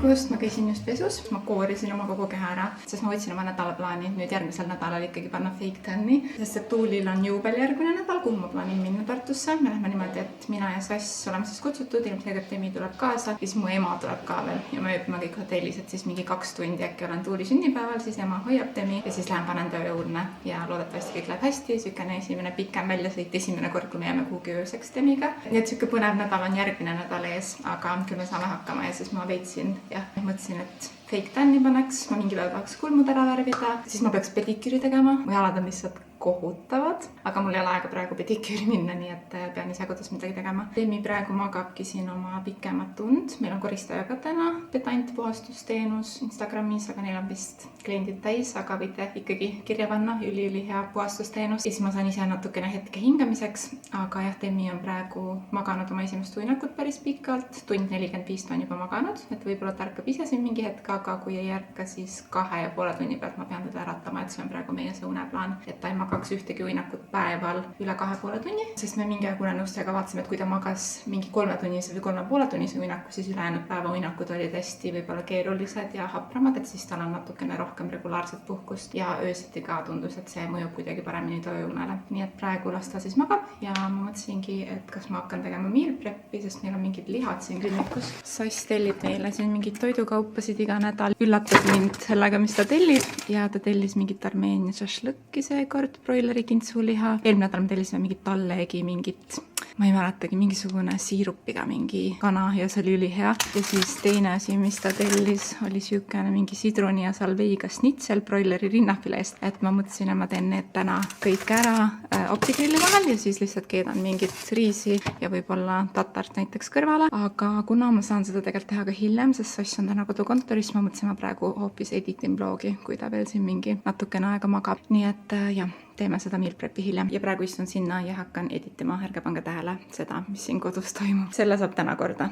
hommikust, ma käisin just pesus, ma koorisin oma kogu keha ära, sest ma võtsin oma nädalaplaani nüüd järgmisel nädalal ikkagi panna fake tan'i, sest et Tuulil on juubel järgmine nädal, kuhu ma plaanin minna Tartusse. Me lähme niimoodi, et mina ja Sass oleme siis kutsutud, ilmselgelt Demi tuleb kaasa, siis mu ema tuleb ka veel ja me ööbime kõik hotellis, et siis mingi 2 tundi äkki olen Tuuli sünnipäeval, siis ema hoiab Demi ja siis lähen panen töö juurde ja loodetavasti kõik läheb hästi. Sükene esimene pikem väljasõit, esimene kord, kui me jääme kuhugi ööseks Demiga. Nii et süke põnev nädal on järgmine nädal ees, aga küll me saame hakkama ja siis ma veitsin ja mõtlesin, et fake tan'i paneks, ma mingi päev tahaks kulmud ära värvida, siis ma peaks pediküüri tegema, mu jalad on lihtsalt kohutavad, aga mul ei ole aega praegu pediküüri minna, nii et pean ise kodus midagi tegema. Demi praegu magabki siin oma pikemat und, meil on koristajaga täna pedantpuhastusteenus Instagramis, aga neil on vist kliendid täis, aga võite ikkagi kirja panna, üli hea puhastusteenus. Siis ma saan ise natukene hetke hingamiseks, aga jah, Demi on praegu maganud oma esimest uinakut päris pikalt, tund 45 ta on juba maganud, et võib-olla ta ärkab ise siin mingi hetk, aga kui ei ärka, siis 2,5 tunni pealt ma pean teda äratama, et see on praegu meie see uneplaan, et ta ei magaks ühtegi uinakut päeval üle 2,5 tunni, sest me mingi aeg unenustega vaatasime, et kui ta magas mingi 3-tunnise või 3,5-tunnise uinaku, siis ülejäänud päeva uinakud olid hästi võib-olla keerulised ja hapramad, et siis tal on natukene rohkem regulaarset puhkust ja öösiti ka tundus, et see mõjub kuidagi paremini tööunele. Nii et praegu las ta siis magab ja ma mõtlesingi, et kas ma hakkan tegema meal prep'i, sest meil on mingid lihad siin külmikus. Sass tellib meile siin mingid toidukaupasid iga nädal, üllatas mind sellega, mis ta tellib ja ta tellis mingit Armeenia šašlõkki seekord, broileri kintsuliha. Eelmine nädal me tellisime mingit tallegi, mingit, ma ei mäletagi, mingisugune siirupiga mingi kana ja see oli ülihea. Ja siis teine asi, mis ta tellis, oli siukene mingi sidruni ja salveiga snitsel broileri rinnafileest. Et ma mõtlesin, et ma teen need täna kõik ära optigrilli vahel ja siis lihtsalt keedan mingit riisi ja võib-olla tatart näiteks kõrvale. Aga kuna ma saan seda tegelikult teha ka hiljem, sest Sass on täna kodukontoris, ma mõtlesin, ma praegu hoopis editin blogi, kui ta veel siin mingi natukene aega magab. Nii et jah, teeme seda meal prep'i hiljem ja praegu istun sinna ja hakkan editima, ärge pange tähele seda, mis siin kodus toimub. Selle saab täna korda.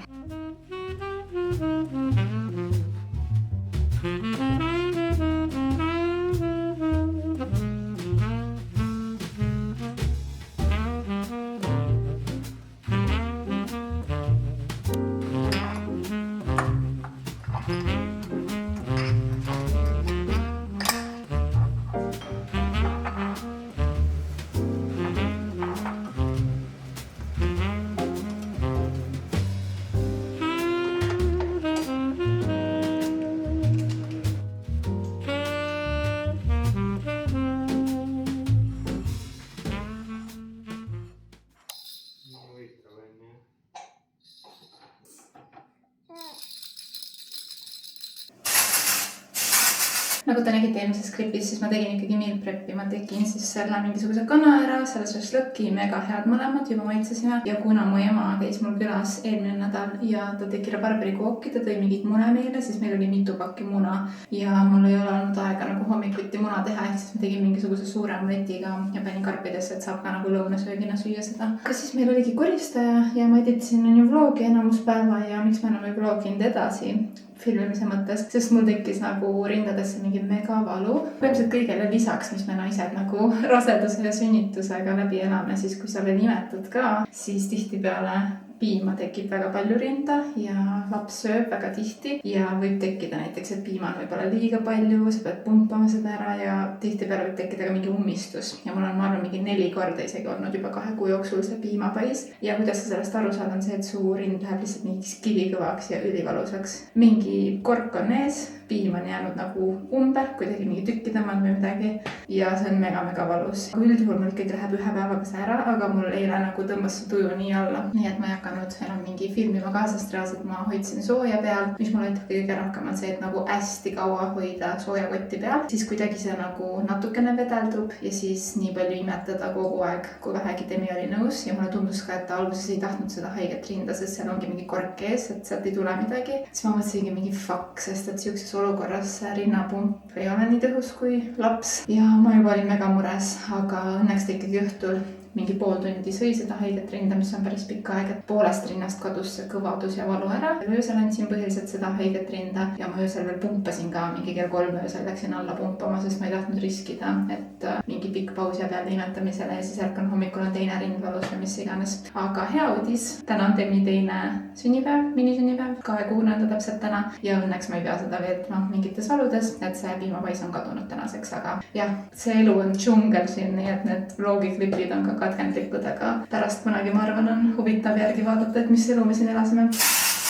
Nagu te nägite eelmises klipis, siis ma tegin ikkagi meal prep'i, ma tegin siis selle mingisuguse kana ära, selle šašlõkki, mega head mõlemad, juba maitsesime. Ja kuna mu ema käis mul külas eelmine nädal ja ta tegi rabarberikooki, ta tõi mingit mune meile, siis meil oli mitu pakki muna ja mul ei ole olnud aega nagu hommikuti muna teha, siis ma tegin mingisuguse suure omletiga ja panin karpidesse, et saab ka nagu lõunasöögina süüa seda. Aga siis meil oligi koristaja ja ma editasin vlogi enamuspäeva ja miks ma enam ei vloginud edasi filmimise mõttes, sest mul tekkis nagu rindadesse mingi mega valu. Põhimõtteliselt kõigele lisaks, mis me naised nagu raseduse ja sünnitusega läbi elame, siis kui sa veel imetud ka, siis tihtipeale piima tekib väga palju rinda ja laps sööb väga tihti ja võib tekkida näiteks, et piima on võib-olla liiga palju, sa pead pumpama seda ära ja tihtipeale võib tekkida ka mingi ummistus. Ja mul on, ma arvan, mingi 4 korda isegi olnud juba 2 kuu jooksul see piimapais. Ja kuidas sa sellest aru saad, on see, et su rind läheb lihtsalt mingiks kivikõvaks ja ülivalusaks. Mingi kork on ees, piim on jäänud nagu umbe, kuidagi mingi tükki tõmmanud või midagi ja see on mega valus. Üldjuhul mul ikkagi läheb 1 päevaga see ära, aga mul eile nagu tõmbas see tuju nii alla. Nii et ma ei hakanud enam mingi filmima ka, sest reaalselt ma hoidsin sooja peal, mis mul aitab kõige rohkem on see, et nagu hästi kaua hoida soojakotti peal. Siis kuidagi see nagu natukene vedeldub ja siis nii palju imetada kogu aeg, kui vähegi Demi oli nõus ja mulle tundus ka, et ta alguses ei tahtnud seda haiget rinda, sest seal ongi mingi kork ees, et sealt ei tule midagi. Siis ma mõtlesingi mingi fuck, sest et siukses olukorras rinnapump ei ole nii tõhus kui laps ja ma juba olin mega mures, aga õnneks ta ikkagi õhtul mingi pool tundi sõi seda haiget rinda, mis on päris pikk aeg, et poolest rinnast kadus see kõvadus ja valu ära. Öösel andsin põhiliselt seda haiget rinda ja ma öösel veel pumpasin ka, mingi kell 3 öösel läksin alla pumpama, sest ma ei tahtnud riskida, et mingi pikk paus jääb jälle imetamisele ja siis ärkan hommikul on teine rind valus või mis iganes. Aga hea uudis, täna on Demi teine sünnipäev, minisünnipäev, 2-kuune on ta täpselt täna ja õnneks ma ei pea seda veetma mingites valudes, et see piimapais on kadunud tänaseks, aga jah, see elu on džungel siin, nii et need vlogiklipid on ka katkendlikud, aga pärast kunagi ma arvan on huvitav järgi vaadata, et mis elu me siin elasime.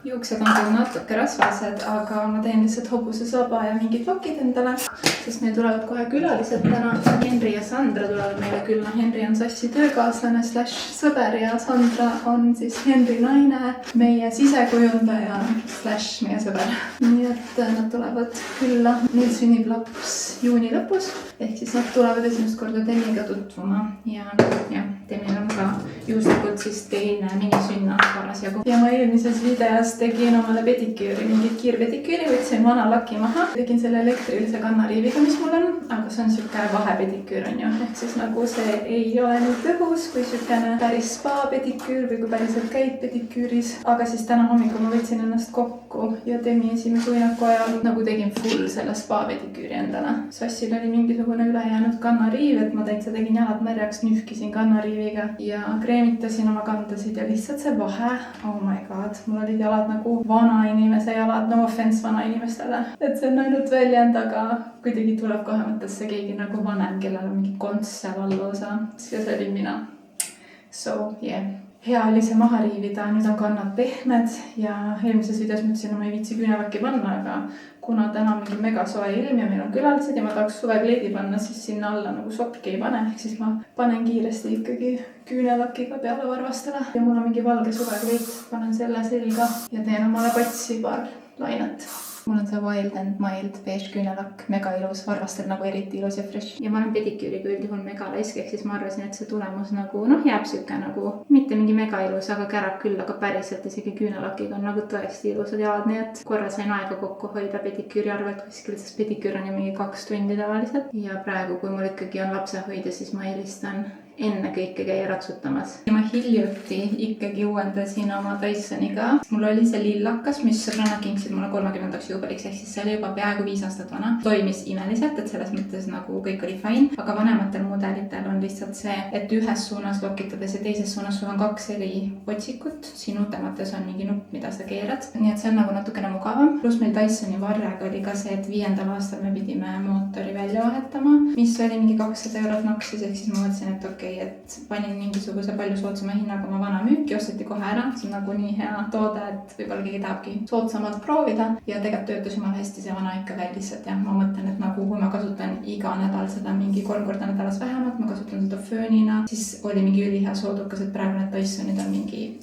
Juuksed on küll natuke rasvased, aga ma teen lihtsalt hobusesaba ja mingid lokid endale, sest meil tulevad kohe külalised täna. Henri ja Sandra tulevad meile külla. Henri on Sassi töökaaslane / sõber ja Sandra on siis Henri naine, meie sisekujundaja / meie sõber. Nii et nad tulevad külla. Neil sünnib laps juuni lõpus, ehk siis nad tulevad esimest korda Demiga tutvuma ja Demil on ka juhuslikult siis teine minisünna parasjagu. Ja ma eelmises videos tegin omale pediküüri, mingit kiirpediküüri, võtsin vana laki maha, tegin selle elektrilise kannariiviga, mis mul on, aga see on siuke vahepediküür on ju, ehk siis nagu see ei ole nii tõhus kui siukene päris spa pediküür või kui päriselt käid pediküüris, aga siis täna hommikul ma võtsin ennast kokku ja Demi esimese uinaku ajal nagu tegin full selle spa pediküüri endale. Sassil oli mingisugune ülejäänud kannariiv, et ma täitsa tegin jalad märjaks, nühkisin kannariiviga ja kreemitasin oma kandasid ja lihtsalt see vahe, oh my god, mul olid jalad nagu vanainimese jalad, no offense vanainimestele, et see on ainult väljend, aga kuidagi tuleb kohe mõttesse keegi nagu vanem, kellel on mingi konts seal alloosa ja see olin mina. So yeah. Hea oli see maha riivida, nüüd on kannad pehmed ja eelmises videos mõtlesin, et ma ei viitsi küünelakki panna, aga kuna täna on mingi mega soe ilm ja meil on külalised ja ma tahaks suvekleidi panna, siis sinna alla nagu sokki ei pane, ehk siis ma panen kiiresti ikkagi küünelakiga peale varvastele ja mul on mingi valge suvekleit, panen selle selga ja teen omale patsi paar lainet. Mul on see Wild and Mild beige küünelakk, mega ilus, varvastel nagu eriti ilus ja fresh. Ja ma olen pediküüriga üldjuhul mega laisk, ehk siis ma arvasin, et see tulemus nagu, jääb siuke nagu, mitte mingi mega ilus, aga kärab küll, aga päriselt isegi küünelakiga on nagu tõesti ilusad jalad, nii et korra sain aega kokku hoida pediküüri arvelt kuskil, sest pediküür on ju mingi 2 tundi tavaliselt. Ja praegu, kui mul ikkagi on lapsehoidja, siis ma eelistan enne kõike käia ratsutamas. Ja ma hiljuti ikkagi uuendasin oma Dysoniga. Mul oli see lillakas, mis sõbrannad kingsid mulle 30. juubeliks, ehk siis see oli juba peaaegu 5 aastat vana. Toimis imeliselt, et selles mõttes nagu kõik oli fine, aga vanematel mudelitel on lihtsalt see, et ühes suunas lokitades ja teises suunas sul on 2 eri otsikut. Siin utemates on mingi nupp, mida sa keerad. Nii et see on nagu natukene mugavam. Plus meil Dysoni varrega oli ka see, et 5. aastal me pidime mootori välja vahetama, mis oli mingi 200 € maksis, ehk siis ma mõtlesin, et okei, et panin mingisuguse palju soodsama hinnaga oma vana müüki, osteti kohe ära, see on nagu nii hea toode, et võib-olla keegi tahabki soodsamalt proovida ja tegelikult töötas jumala hästi see vana ikka veel lihtsalt ja ma mõtlen, et nagu kui ma kasutan iga nädal seda mingi 3 korda nädalas vähemalt, ma kasutan seda föönina, siis oli mingi ülihea soodukas, et praegu need Dysonid on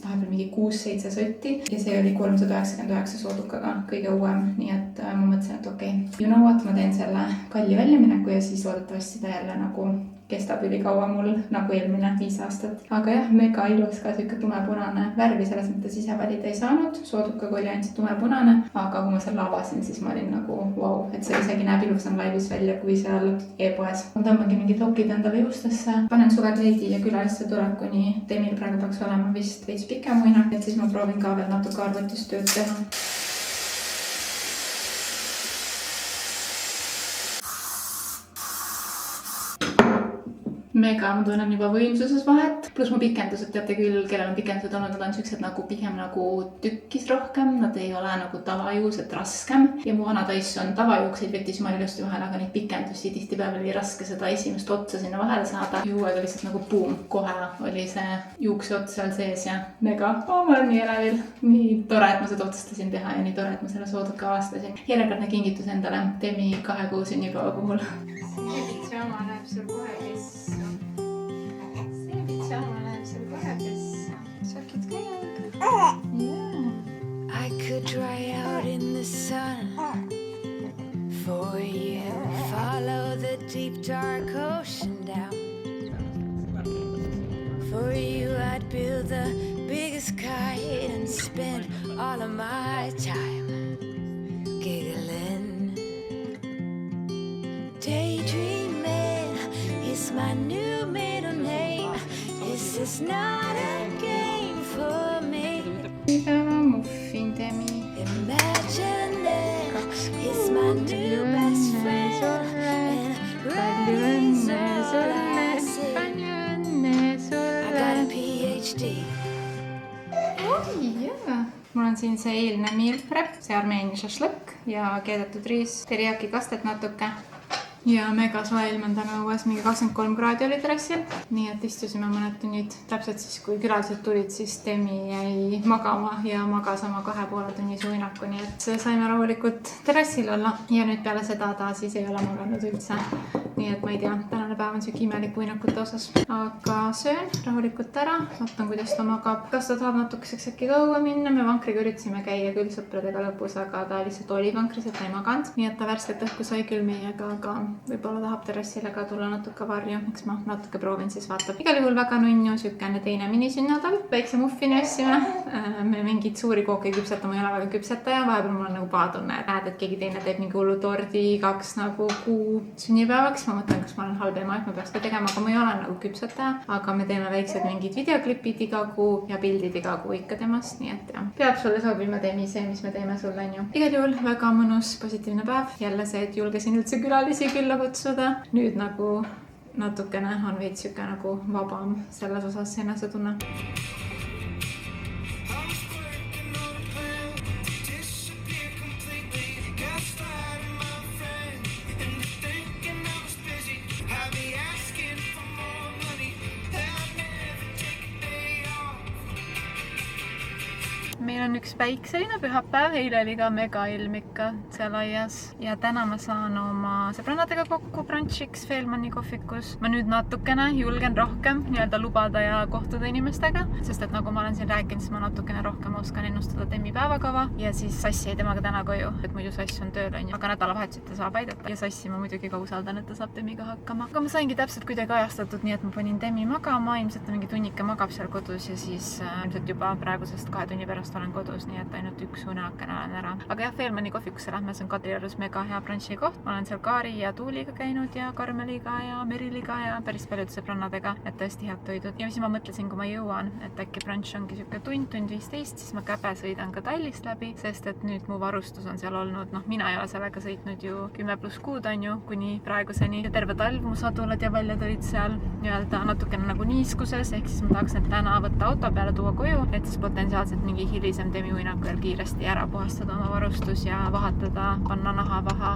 vahepeal mingi 6-7 sotti ja see oli 399 soodukaga kõige uuem, nii et ma mõtlesin, et okei, you know what, ma teen selle kalli väljamineku ja siis loodetavasti ta jälle nagu kestab ülikaua mul nagu eelmine 5 aastat. Aga jah, mega ilus ka siuke tumepunane värvi, selles mõttes ise valida ei saanud. Soodukaga oli ainult see tumepunane, aga kui ma selle avasin, siis ma olin nagu wow, et see isegi näeb ilusam laivis välja kui seal e-poes. Ma tõmbangi mingid lokid endale juustesse, panen suvekleidi ja külaliste tulekuni. Demil praegu peaks olema vist veits pikem uinak, et siis ma proovin ka veel natuke arvutistööd teha. Mega, ma tunnen juba võimsuses vahet, pluss mu pikendused, teate küll, kellel on pikendused olnud, nad on siuksed nagu pigem nagu tükkis rohkem, nad ei ole nagu tavajuused raskem ja mu vana Dyson tavajuukseid võttis jumala ilusti vahele, aga neid pikendusi tihtipeale oli raske seda esimest otsa sinna vahele saada. Ja uuega lihtsalt nagu boom, kohe oli see juukse ots seal sees ja mega, ma olen nii elevil. Nii tore, et ma seda otsustasin teha ja nii tore, et ma selle sooduka avastasin. Järjekordne kingitus endale Demi 2 kuu sünnipäeva puhul. See pitsama läheb seal kohe kessa. I could dry out in the sun for you, follow the deep dark ocean down. For you I'd build the biggest kite and spend all of my time giggling. Daydreaming is my new middle name. Is is not a game for me. Muffin Demi. Imagine it, he's my new best friend. And writing's all I see. I got a PhD. Mul on siin see eilne meal prep, see armeenia šašlõkk ja keedetud riis, teriyaki kastet natuke. Ja mega soe ilm on täna õues, mingi 23 kraadi oli terrassil. Nii et istusime mõned tunnid. Täpselt siis, kui külalised tulid, siis Demi jäi magama ja magas oma 2,5 tunnise uinaku. Nii et saime rahulikult terrassil olla. Ja nüüd peale seda ta siis ei ole maganud üldse. Nii et ma ei tea, tänane päev on siuke imelik uinakute osas. Aga söön rahulikult ära. Vaatan, kuidas ta magab. Kas ta tahab natukeseks äkki kauga minna? Me vankriga üritasime käia küll sõpradega lõpus, aga ta lihtsalt oli vankris, et ta ei maganud. Nii et ta värsket õhku sai küll meiega, aga võib-olla tahab terrassile ka tulla natuke varju, eks ma natuke proovin, siis vaatab. Igal juhul väga nunnu, sükene teine minisünnadal, väikse muffini össime. Me mingid suuri kooke küpseta, ma ei ole väga küpsetaja, vahepeal mul on nagu pahatunne, et näed, et keegi teine teeb mingi hullu tordi igaks nagu kuu sünnipäevaks. Ma mõtlen, kas ma olen halb ema, et ma peaks ka tegema, aga ma ei ole nagu küpsetaja. Aga me teeme väiksed mingid videoklipid iga kuu ja pildid iga kuu ikka temast, nii et jah. Peab sulle sobima Demi see, mis me teeme sulle, on ju. Igal juhul väga mõnus, positiivne päev. Jälle see, et julgesin üldse külalisi külla kutsuda. Nüüd nagu natukene on veits siuke nagu vabam selles osas enesetunne. Meil on üks päikseline pühapäev, eile oli ka mega ilm ikka seal aias ja täna ma saan oma sõbrannadega kokku brunchiks Feelmanni kohvikus. Ma nüüd natukene julgen rohkem nii-öelda lubada ja kohtuda inimestega, sest et nagu ma olen siin rääkinud, siis ma natukene rohkem oskan ennustada Demi päevakava ja siis Sass jäi temaga täna koju, et muidu Sass on tööl, on ju. Aga nädalavahetusel ta saab aidata ja Sassi ma muidugi ka usaldan, et ta saab Demiga hakkama. Aga ma saingi täpselt kuidagi ajastatud, nii et ma panin Demi magama, ilmselt ta mingi tunnike magab seal kodus ja siis ilmselt juba praegusest 2 tunni pärast olen kodus, nii et ainult üks uneakene olen ära. Aga jah, Feelmanni kohvikusse lähme, see on Kadriorus mega hea brunchi koht. Ma olen seal Kaari ja Tuuliga käinud ja Karmeliga ja Meriliga ja päris paljude sõbrannadega, et tõesti head toidud. Ja siis ma mõtlesin, kui ma jõuan, et äkki brunch ongi siuke tund 15, siis ma käbe sõidan ka Tallist läbi, sest et nüüd mu varustus on seal olnud. Mina ei ole sellega sõitnud ju 10+ kuud on ju, kuni praeguseni. Ja terve talv mu sadulad ja väljad olid seal nii-öelda natukene nagu niiskuses, ehk siis ma tahaks need täna võtta auto peale tuua koju, et siis potentsiaalselt mingi hilisem Demi uinaku veel kiiresti ära puhastada oma varustus ja vahatada, panna nahavaha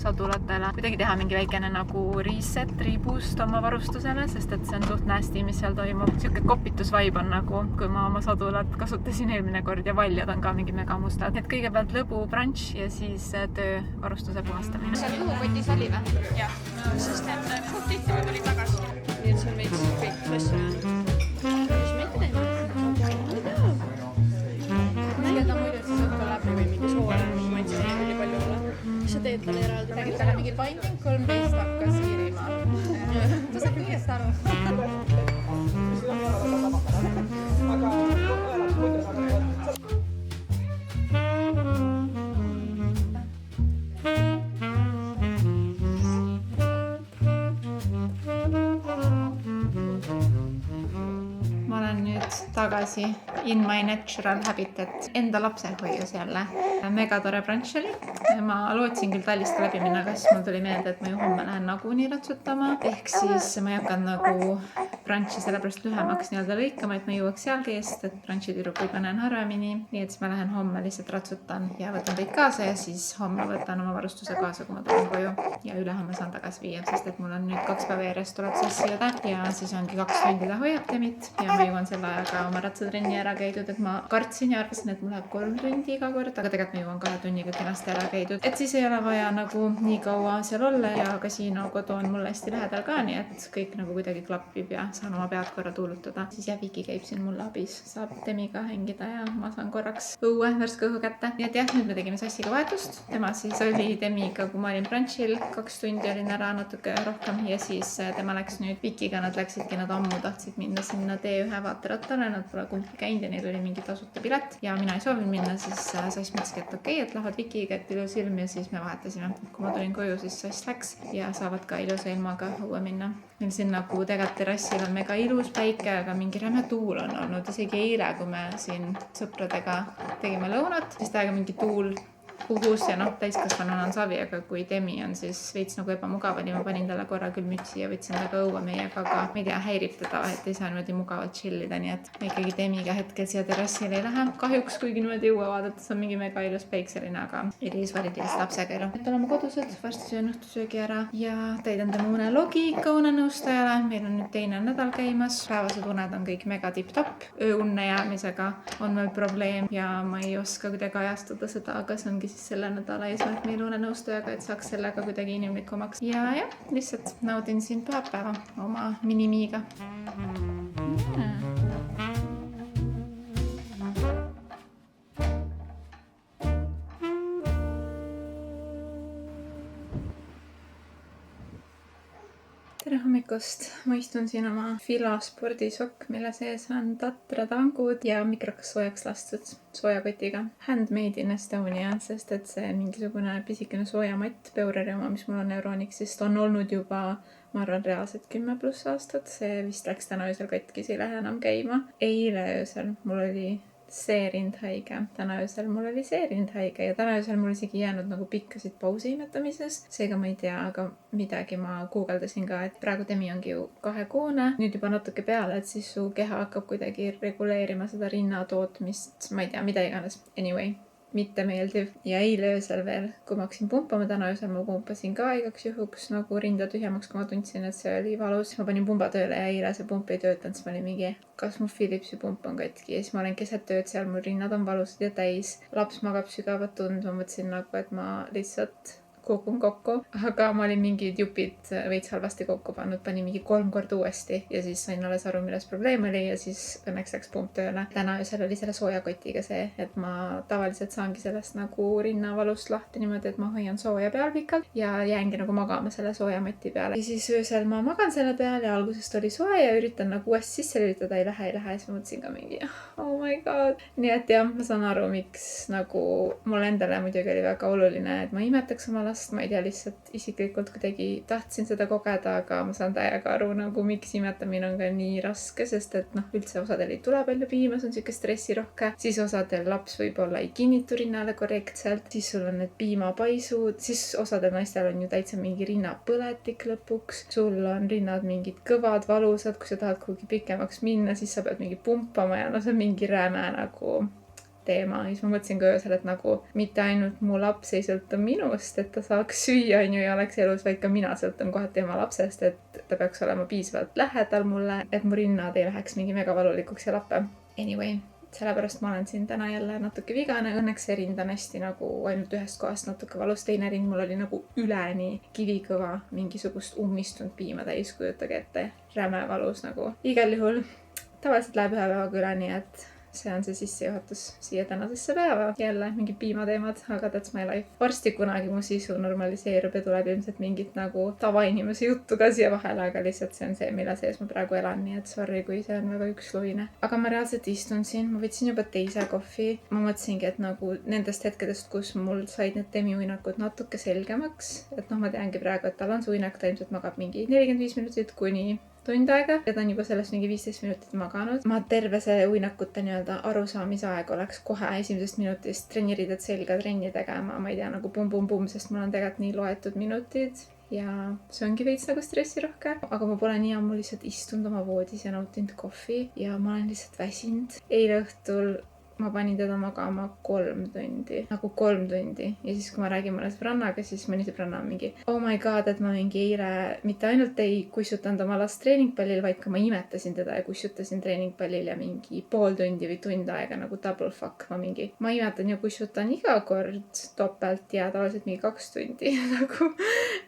sadulatele. Kuidagi teha mingi väikene nagu reset, reboot oma varustusele, sest et see on suht nästi, mis seal toimub. Siuke kopitusvaib on nagu, kui ma oma sadulat kasutasin eelmine kord ja valjad on ka mingi mega mustad. Et kõigepealt lõbu brunch ja siis töö varustuse puhastamine. Seal juhukotis oli või? Jah, sest et tihti ma tulin tagasi. Nii et see on veits kõik klassi jäänud. Mis me ette teeme? Mõelda muidu, et siis õhtu läbi või mingi soole, mingi maitse oli palju ole. Mis sa teed talle eraldi? Tegid talle mingi Binding 13 hakkas Iirimaal. Ta saab kõigest aru. Ma olen nüüd tagasi in my natural habitat enda lapsehoius jälle. Mega tore brunch oli. Ma lootsin küll Tallist läbi minna, aga siis mul tuli meelde, et ma ju homme lähen nagunii ratsutama. Ehk siis ma ei hakanud nagu brunchi sellepärast lühemaks nii-öelda lõikama, et ma jõuaks sealgi eest, et brunchi tüdrukuid ma näen harvemini. Nii et siis ma lähen homme lihtsalt ratsutan ja võtan teid kaasa ja siis homme võtan oma varustuse kaasa, kui ma tulen koju. Ja ülehomme saan tagasi viia, sest et mul on nüüd 2 päeva järjest tuleb Sassi õde ja siis ongi 2 tundi ta hoiab Demit ja ma jõuan selle ajaga oma ratsatrenni ära käidud, et ma kartsin ja arvasin, et mul läheb 3 tundi iga kord, aga tegelikult ma jõuan 2 tunniga kenasti ära käidud. Et siis ei ole vaja nagu nii kaua seal olla ja kasiino kodu on mulle hästi lähedal ka, nii et kõik nagu kuidagi klappib ja saan oma pead korra tuulutada. Siis jah, Viki käib siin mulle abis, saab Demiga hängida ja ma saan korraks õue, värske õhu kätte. Nii et jah, nüüd me tegime Sassiga vahetust. Tema siis oli Demiga, kui ma olin brunchil, 2 tundi olin ära natuke rohkem ja siis tema läks nüüd Vikiga, nad läksidki, nad ammu tahtsid minna sinna T1 vaaterattale, nad pole kumbki käinud ja neil oli mingi tasuta pilet ja mina ei soovinud minna, siis Sass mõtleski, et okei, et lähevad Vikiga, et ilus ilm ja siis me vahetasime. Kui ma tulin koju, siis Sass läks ja saavad ka ilusa ilmaga õue minna. Meil siin nagu tegelikult terrassil on mega ilus päike, aga mingi räme tuul on olnud. Isegi eile, kui me siin sõpradega tegime lõunat, siis täiega mingi tuul puhus ja täiskasvanuna on savi, aga kui Demi on siis veits nagu ebamugav, nii ma panin talle korra küll mütsi ja võtsin taga õue meiega, aga ma ei tea, häirib teda, et ei saa niimoodi mugavalt chillida, nii et ma ikkagi Demiga hetkel siia terrassile ei lähe. Kahjuks, kuigi niimoodi õue vaadates on mingi mega ilus päikseline, aga Elis-Varidis lapsega elu. Et oleme kodused, varsti söön õhtusöögi ära ja täidan tema unelogi ikka unenõustajale. Meil on nüüd teine nädal käimas, päevased uned on kõik mega tipp-topp. Ööunne jäämisega on meil probleem ja ma ei oska kuidagi ajastada seda, aga see ongi siis selle nädala eesmärk meil unenõustajaga, et saaks sellega kuidagi inimlikumaks. Ja lihtsalt naudin siin pühapäeva oma minimiiga. Tere hommikust! Ma istun siin oma Fila spordisokk, mille sees on Tatra tangud ja mikrokas soojaks lastud soojakotiga. Handmade in Estonia, sest et see mingisugune pisikene soojamatt Peureri oma, mis mul on Euronicsist, on olnud juba, ma arvan, reaalselt 10+ aastat. See vist läks täna öösel katkis, ei lähe enam käima. Eile öösel mul oli see rind haige. Täna öösel mul oli see rind haige ja täna öösel mul isegi jäänud nagu pikkasid pausi imetamises. Seega ma ei tea, aga midagi ma guugeldasin ka, et praegu Demi ongi ju 2-kuune. Nüüd juba natuke peale, et siis su keha hakkab kuidagi reguleerima seda rinna tootmist. Ma ei tea, mida iganes. Anyway, mitte meeldiv. Ja eile öösel veel, kui ma hakkasin pumpama, täna öösel ma pumpasin ka igaks juhuks nagu rinda tühjemaks, kui ma tundsin, et see oli valus. Ma panin pumba tööle ja eile see pump ei töötanud, siis ma olin mingi, kas mu Philipsi pump on katki ja siis ma olen keset tööd seal, mul rinnad on valusad ja täis. Laps magab sügavat tund, ma mõtlesin nagu, et ma lihtsalt kukun kokku, aga ma olin mingid jupid veits halvasti kokku pannud, panin mingi 3 korda uuesti ja siis sain alles aru, milles probleem oli ja siis õnneks läks pump tööle. Täna öösel oli selle soojakotiga see, et ma tavaliselt saangi sellest nagu rinnavalust lahti niimoodi, et ma hoian sooja peal pikalt ja jäängi nagu magama selle soojamati peale. Ja siis öösel ma magan selle peal ja algusest oli soe ja üritan nagu uuesti sisse lülitada, ei lähe. Ja siis ma mõtlesin ka mingi, oh my god. Nii et jah, ma saan aru, miks nagu mul endale muidugi oli väga oluline, et ma imetaks oma last, ma ei tea, lihtsalt isiklikult kuidagi tahtsin seda kogeda, aga ma saan täiega aru nagu miks imetamine on ka nii raske, sest et üldse osadel ei tule palju piima, see on siuke stressirohke, siis osadel laps võib-olla ei kinnitu rinnale korrektselt, siis sul on need piimapaisud, siis osadel naistel on ju täitsa mingi rinnapõletik lõpuks, sul on rinnad mingid kõvad, valusad, kui sa tahad kuhugi pikemaks minna, siis sa pead mingi pumpama ja see on mingi räme nagu teema. Ja siis ma mõtlesin ka öösel, et nagu mitte ainult mu laps ei sõltu minust, et ta saaks süüa ja oleks elus, vaid ka mina sõltun kohati oma lapsest, et ta peaks olema piisavalt lähedal mulle, et mu rinnad ei läheks mingi mega valulikuks ja lappe. Anyway, sellepärast ma olen siin täna jälle natuke vigane. Õnneks see rind on hästi nagu ainult ühest kohast natuke valus. Teine rind mul oli nagu üleni kivikõva, mingisugust ummistunud piima täis, kujutage ette. Räme valus nagu. Igal juhul tavaliselt läheb ühe päevaga üle, nii et see on see sissejuhatus siia tänasesse päeva. Jälle mingid piimateemad, aga that's my life. Varsti kunagi mu sisu normaliseerub ja tuleb ilmselt mingit nagu tavainimese juttu ka siia vahele, aga lihtsalt see on see, mille sees ma praegu elan, nii et sorry, kui see on väga üksluine. Aga ma reaalselt istun siin, ma võtsin juba teise kohvi. Ma mõtlesingi, et nagu nendest hetkedest, kus mul said need Demi uinakud natuke selgemaks, et ma teangi praegu, et tal on see uinak, ta ilmselt magab mingi 45 minutit kuni tund aega ja ta on juba sellest mingi 15 minutit maganud. Ma terve see uinakute nii-öelda arusaamise aeg oleks kohe esimesest minutist trenniriided selga trenni tegema, ma ei tea, nagu pum-pum-pum, sest mul on tegelikult nii loetud minutid ja see ongi veits nagu stressirohke. Aga ma pole nii ammu lihtsalt istunud oma voodis ja nautinud kohvi ja ma olen lihtsalt väsinud. Eile õhtul ma panin teda magama 3 tundi, nagu 3 tundi. Ja siis, kui ma räägin mõne sõbrannaga, siis mõni sõbranna on mingi, oh my god, et ma mingi eile mitte ainult ei kussutanud oma last treeningpallil, vaid ka ma imetasin teda ja kussutasin treeningpallil ja mingi pool tundi või tund aega nagu double fuck. Ma imetan ja kussutan iga kord topelt ja tavaliselt mingi 2 tundi. Nagu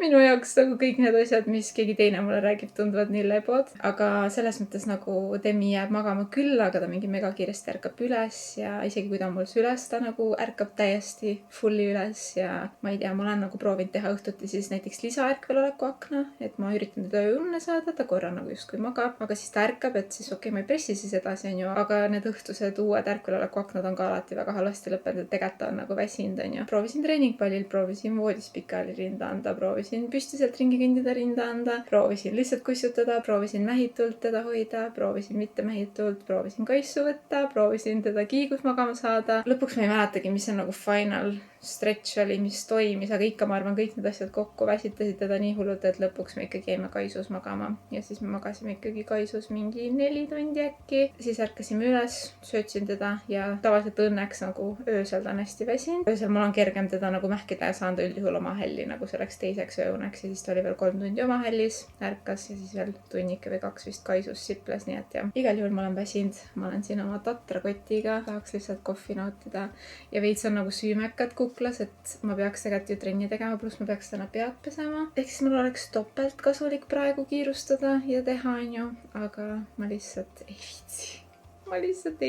minu jaoks nagu kõik need asjad, mis keegi teine mulle räägib, tunduvad nii lebod. Aga selles mõttes nagu Demi jääb magama küll, aga ta mingi mega kiiresti ärkab üles ja isegi kui ta on mul süles, ta nagu ärkab täiesti fulli üles ja ma ei tea, ma olen nagu proovinud teha õhtuti siis näiteks lisaärkveloleku akna, et ma üritan teda õunne saada, ta korra nagu justkui magab, aga siis ta ärkab, et siis okei, ma ei pressi siis edasi, on ju, aga need õhtused uued ärkveloleku aknad on ka alati väga halvasti lõppenud, et tegelikult on nagu väsinud, on ju. Proovisin treeningpallil, proovisin voodis pikali rinda anda, proovisin püstiselt ringi kõndida rinda anda, proovisin lihtsalt kussutada, proovisin mähitult teda hoida, proovisin mitte mähitult, proovisin kaisu võtta, proovisin teda kiigus magama saada. Lõpuks ma ei mäletagi, mis on nagu final stretch oli, mis toimis, aga ikka ma arvan, kõik need asjad kokku väsitasid teda nii hullult, et lõpuks me ikkagi jäime kaisus magama ja siis me magasime ikkagi kaisus mingi 4 tundi äkki. Siis ärkasime üles, söötsin teda ja tavaliselt õnneks nagu öösel ta on hästi väsinud. Öösel mul on kergem teda nagu mähkida ja saan ta üldjuhul oma hälli nagu selleks teiseks ööuneks ja siis ta oli veel 3 tundi oma hällis, ärkas ja siis veel tunnike või 2 vist kaisus siples, nii et jah. Igal juhul ma olen väsinud, ma olen siin oma tatrakotiga, tahaks lihtsalt kohvi nautida ja veits on nagu süümekad kuklas, et ma peaks tegelikult ju trenni tegema, pluss ma peaks täna pead pesema. Ehk siis mul oleks topelt kasulik praegu kiirustada ja teha, on ju, aga ma lihtsalt ei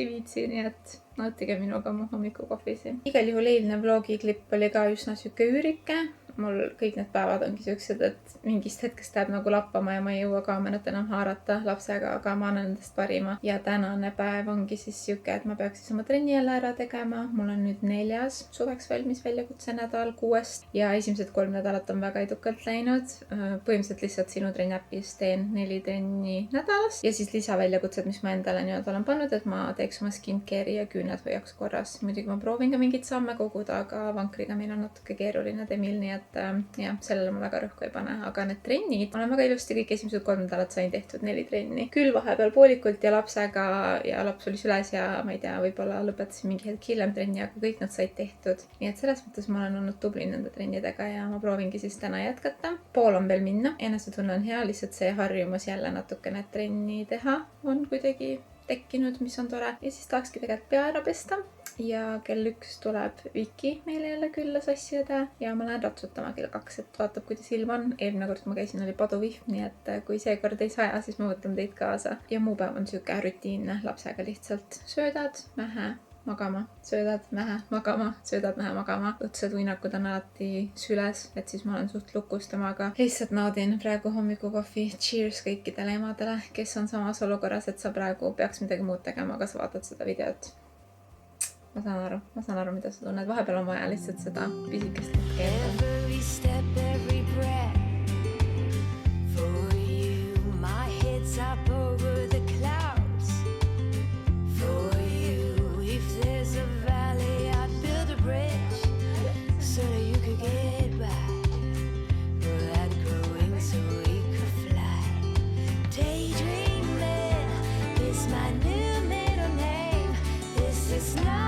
viitsi. Nii et nautige minuga mu hommikukohvi siin. Igal juhul eilne vlogi klipp oli ka üsna süke üürike. Mul kõik need päevad ongi siuksed, et mingist hetkest läheb nagu lappama ja ma ei jõua kaamerat enam haarata lapsega, aga ma annan endast parima. Ja tänane päev ongi siis siuke, et ma peaks siis oma trenni jälle ära tegema. Mul on nüüd 4. suveks valmis väljakutse nädal 6. Ja esimesed 3 nädalat on väga edukalt läinud. Põhimõtteliselt lihtsalt sinu trenniäpis teen 4 trenni nädalas ja siis lisaväljakutsed, mis ma endale nüüd olen pannud, et ma teeks oma skincare'i ja küüned hoiaks korras. Muidugi ma proovin ka mingit samme koguda, aga vankriga meil on natuke keeruline Demil, nii et jah, sellele ma väga rõhku ei pane, aga need trennid, olen väga ilusti kõik esimesed 3 nädalat sain tehtud 4 trenni. Küll vahepeal poolikult ja lapsega ja laps oli süles ja ma ei tea, võib-olla lõpetasin mingi hetk hiljem trenni, aga kõik nad said tehtud. Nii et selles mõttes ma olen olnud tubli nende trennidega ja ma proovingi siis täna jätkata. Pool on veel minna, enesetunne on hea, lihtsalt see harjumus jälle natukene trenni teha on kuidagi tekkinud, mis on tore. Ja siis tahakski tegelikult pea ära pesta. Ja kell 1 tuleb Viki meile jälle külla sassiõde ja ma lähen ratsutama kell 2, et vaatab, kuidas ilm on. Eelmine kord, kui ma käisin, oli paduvihm, nii et kui seekord ei saja, siis ma võtan teid kaasa. Ja muu päev on siuke rutiinne lapsega lihtsalt söödad, mähe, magama, söödad, mähe, magama, söödad, mähe, magama. Õtsed uinakud on alati süles, et siis ma olen suht lukus temaga. Lihtsalt naudin praegu hommikukohvi. Cheers kõikidele emadele, kes on samas olukorras, et sa praegu peaks midagi muud tegema, aga sa vaatad seda videot. Ma saan aru, mida sa tunned. Vahepeal on vaja lihtsalt seda pisikest hetke. Every step, every breath for you. My head's up over the clouds for you. If there's a valley, I'd build a bridge so that you could get by. Without growing so we could fly. Daydreaming is my new middle name. This is not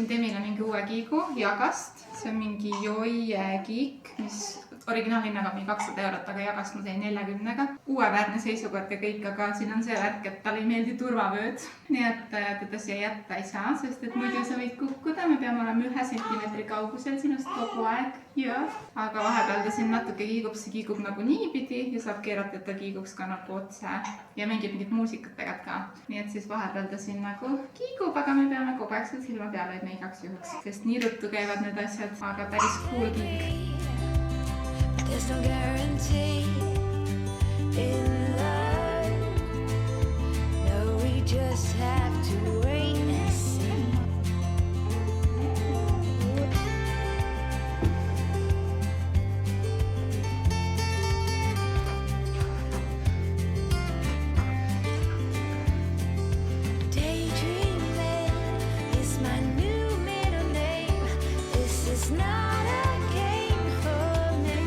Demile mingi uue kiigu Jagast. See on mingi Joie kiik, mis originaalhinnaga mingi 200 €, aga Jagast ma sain 40-ga. Uueväärne seisukord ja kõik, aga siin on see värk, et talle ei meeldi turvavööd. Nii et teda siia jätta ei saa, sest et muidu sa võid kukkuda. Me peame olema 1 sentimeetri kaugusel sinust kogu aeg. Ja. Aga vahepeal ta siin natuke kiigub, see kiigub nagu niipidi ja saab keerata, et ta kiiguks ka nagu otse. Ja mingit muusikat tegelikult ka. Nii et siis vahepeal ta siin nagu kiigub, aga me peame kogu aeg seal silma peale hoidma igaks juhuks. Sest nii ruttu käivad need asjad, aga päris cool kiik. There's no guarantee in love. No, we just have to wait and see. Daydreaming is my new middle name. This is not a game for me.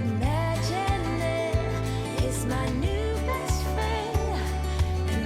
Imagine it is my new best friend. And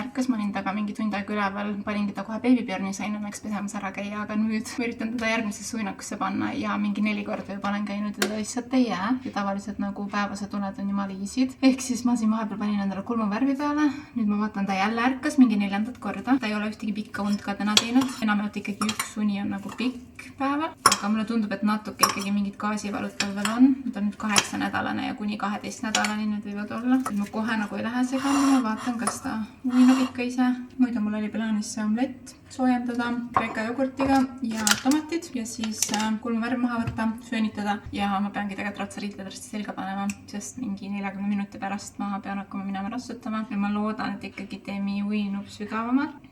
ärkas, ma olin taga mingi tund aega üleval, paningi ta kohe beebipjörni, sain õnneks pesemas ära käia, aga nüüd ma üritan teda järgmisesse uinakusse panna ja mingi 4 korda juba olen käinud ja ta lihtsalt ei jää ja tavaliselt nagu päevased uned on jumala easy'd. Ehk siis ma siin vahepeal panin endale kulmuvärvi peale, nüüd ma vaatan, ta jälle ärkas mingi 4. korda, ta ei ole ühtegi pikka und ka täna teinud, enamjaolt ikkagi üks uni on nagu pikk päeval, aga mulle tundub, et natuke ikkagi mingid gaasivalud tal veel on. Ta on nüüd 8-nädalane ja kuni 12-nädalani need võivad olla. Ma kohe nagu ei lähe segama, vaatan, kas ta uinab ikka ise. Muidu mul oli plaanis see omlett soojendada kreeka jogurtiga ja tomatid ja siis kulmuvärv maha võtta, söönitada ja ma peangi tegelikult ratsariitledest selga panema, sest mingi 40 minuti pärast ma pean hakkama minema rassutama ja ma loodan, et ikkagi Demi uinub sügavamalt.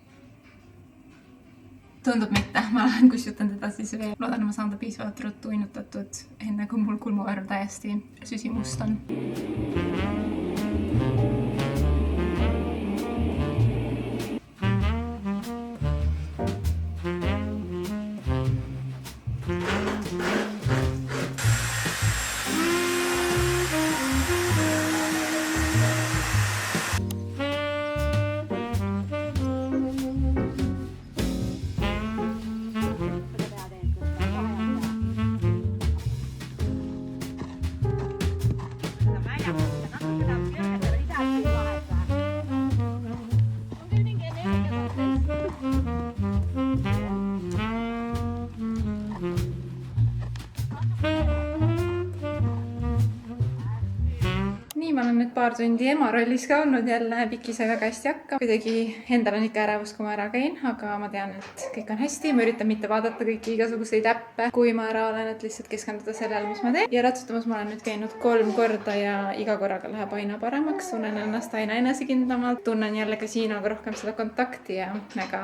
Tundub mitte, ma lähen kusjutan teda siis veel. Loodan, et ma saan ta piisavalt ruttu uinutatud enne, kui mul kulmuvärv täiesti süsimust on. Ma olen nüüd paar tundi ema rollis ka olnud jälle, Viki sai väga hästi hakka. Kuidagi endal on ikka ärevus, kui ma ära käin, aga ma tean, et kõik on hästi. Ma üritan mitte vaadata kõiki igasuguseid äppe, kui ma ära olen, et lihtsalt keskenduda sellele, mis ma teen. Ja ratsutamas ma olen nüüd käinud 3 korda ja iga korraga läheb aina paremaks. Tunnen ennast aina enesekindlamalt. Tunnen jälle ka Siinaga rohkem seda kontakti ja mega.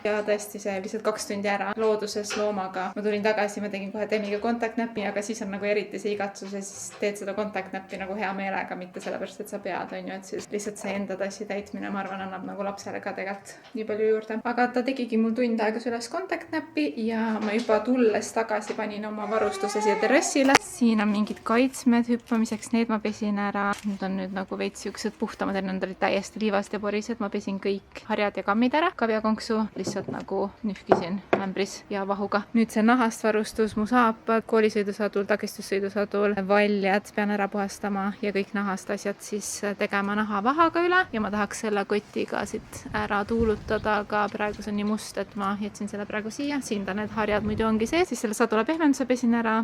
Ja tõesti see lihtsalt 2 tundi ära looduses loomaga. Ma tulin tagasi, ma tegin kohe Demiga kontaktnäppi, aga siis on nagu eriti see igatsus ja siis teed seda kontaktnäppi nagu hea meelega, mitte sellepärast, et sa pead, on ju, et siis lihtsalt see enda tassi täitmine, ma arvan, annab nagu lapsele ka tegelikult nii palju juurde. Aga ta tegigi mul tund aega üles kontaktnäppi ja ma juba tulles tagasi panin oma varustuse siia terrassile. Siin on mingid kaitsmed hüppamiseks, need ma pesin ära. Need on nüüd nagu veits siuksed puhtamad, need olid täiesti liivast ja porised. Ma pesin kõik harjad ja kammid ära, kaviakonksu lihtsalt nagu nühkisin ämbris ja vahuga. Nüüd see nahast varustus, mu saapad, koolisõidusadul, takistussõidusadul, valjad pean ära puhastama ja kõik nahast asjad siis tegema nahavahaga üle ja ma tahaks selle kotiga siit ära tuulutada, aga praegu see on nii must, et ma jätsin selle praegu siia. Siin ta need harjad muidu ongi see, siis selle sadula pehmenduse pesin ära,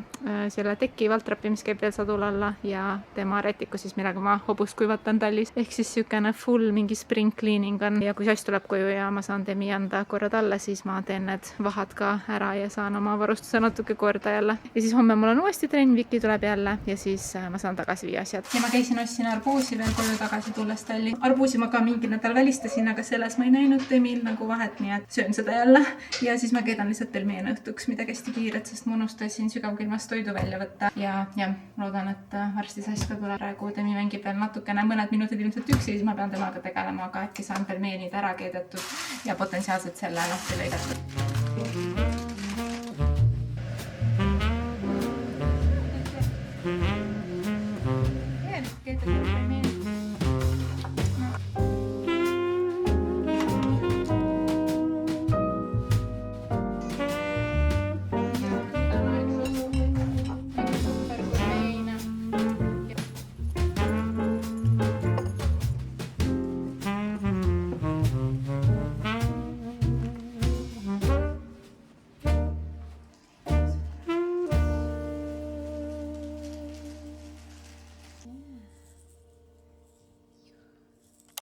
selle teki valtrapi, mis käib veel sadula alla ja tema rätiku siis, millega ma hobust kuivatan tallis. Ehk siis sükene full mingi spring cleaning on ja kui sass tuleb koju ja ma saan Demi anda korra talle, siis ma teen need vahad ka ära ja saan oma varustuse natuke korda jälle. Ja siis homme mul on uuesti trenn, Viki tuleb jälle ja siis ma saan tagasi viia asjad. Ja ma käisin ostsin arbuusi veel koju tagasi tulles talli. Arbuusi ma ka mingi nädal välistasin, aga selles ma ei näinud Demil nagu vahet, nii et söön seda jälle. Ja siis ma keedan lihtsalt pelmeene õhtuks midagi hästi kiiret, sest ma unustasin sügavkülmast toidu välja võtta. Ja loodan, et varsti sass ka tuleb. Praegu Demi mängib veel natukene, mõned minutid ilmselt üksi, siis ma pean temaga tegelema, aga äkki saan pelmeenid ära keedetud ja potentsiaalselt selle lahti lõigatud.